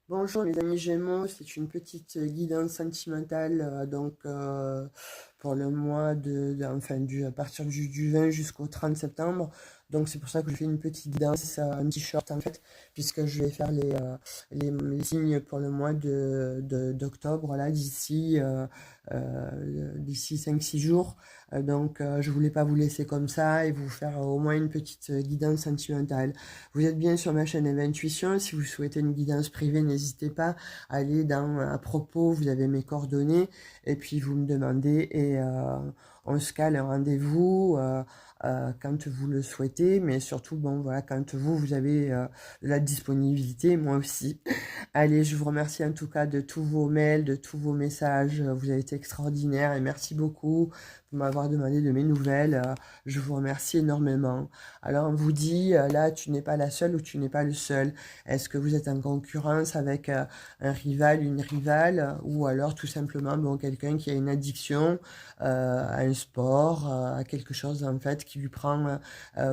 Bonjour les amis Gémeaux, c'est une petite guidance sentimentale pour le mois à partir du 20 jusqu'au 30 septembre. Donc c'est pour ça que je fais une petite guidance, un t-shirt en fait, puisque je vais faire les signes pour le mois d'octobre là d'ici 5-6 jours. Je voulais pas vous laisser comme ça et vous faire au moins une petite guidance sentimentale. Vous êtes bien sur ma chaîne Eve Intuition. Si vous souhaitez une guidance privée, n'hésitez pas à aller dans à propos, vous avez mes coordonnées et puis vous me demandez et on se cale un rendez-vous quand vous le souhaitez, mais surtout bon voilà quand vous avez de la disponibilité, moi aussi. Allez, je vous remercie en tout cas de tous vos mails, de tous vos messages. Vous avez été extraordinaires et merci beaucoup pour m'avoir demandé de mes nouvelles. Je vous remercie énormément. Alors, on vous dit, là, tu n'es pas la seule ou tu n'es pas le seul. Est-ce que vous êtes en concurrence avec un rival, une rivale, ou alors tout simplement bon, quelqu'un qui a une addiction à un sport, à quelque chose en fait qui lui prend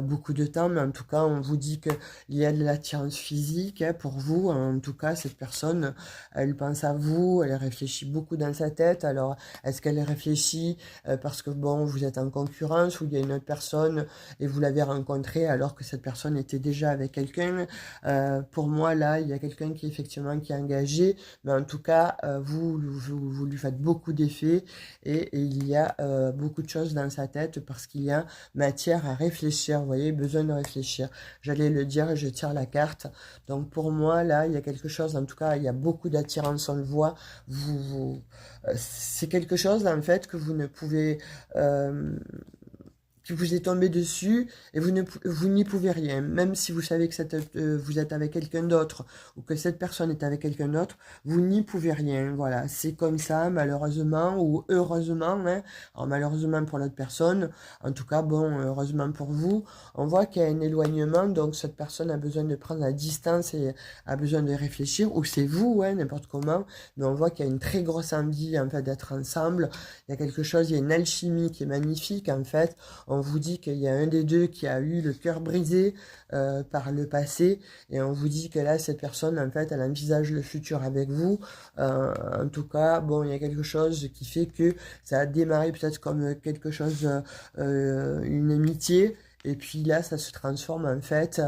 beaucoup de temps. Mais en tout cas, on vous dit qu'il y a de l'attirance physique pour vous. En tout cas, cette personne, elle pense à vous, elle réfléchit beaucoup dans sa tête. Alors, est-ce qu'elle réfléchit parce que bon, vous êtes en concurrence ou il y a une autre personne et vous l'avez rencontrée alors que cette personne était déjà avec quelqu'un? Pour moi, là, il y a quelqu'un qui effectivement qui est engagé, mais en tout cas, vous lui faites beaucoup d'effets et il y a beaucoup de choses dans sa tête parce qu'il y a matière à réfléchir, vous voyez, besoin de réfléchir. J'allais le dire, je tire la carte. Donc pour moi, là, il y a quelque chose, en tout cas, il y a beaucoup d'attirance, on le voit. C'est quelque chose, en fait, que vous ne pouvez... qui vous est tombé dessus et vous n'y pouvez rien. Même si vous savez que vous êtes avec quelqu'un d'autre ou que cette personne est avec quelqu'un d'autre, vous n'y pouvez rien. Voilà, c'est comme ça, malheureusement ou heureusement. Hein. Alors malheureusement pour l'autre personne, en tout cas, bon, heureusement pour vous, on voit qu'il y a un éloignement, donc cette personne a besoin de prendre la distance et a besoin de réfléchir, ou c'est vous, hein, n'importe comment, mais on voit qu'il y a une très grosse envie en fait d'être ensemble. Il y a quelque chose, il y a une alchimie qui est magnifique en fait. On vous dit qu'il y a un des deux qui a eu le cœur brisé par le passé et on vous dit que là, cette personne, en fait, elle envisage le futur avec vous. En tout cas, bon, il y a quelque chose qui fait que ça a démarré peut-être comme quelque chose, une amitié. Et puis là, ça se transforme en fait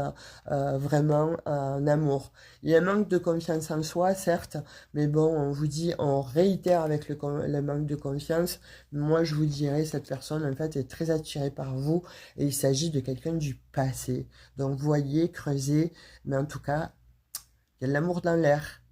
vraiment en amour. Il y a un manque de confiance en soi, certes, mais bon, on vous dit, on réitère avec le manque de confiance. Moi, je vous dirais, cette personne, en fait, est très attirée par vous et il s'agit de quelqu'un du passé. Donc, voyez, creusez, mais en tout cas, il y a de l'amour dans l'air.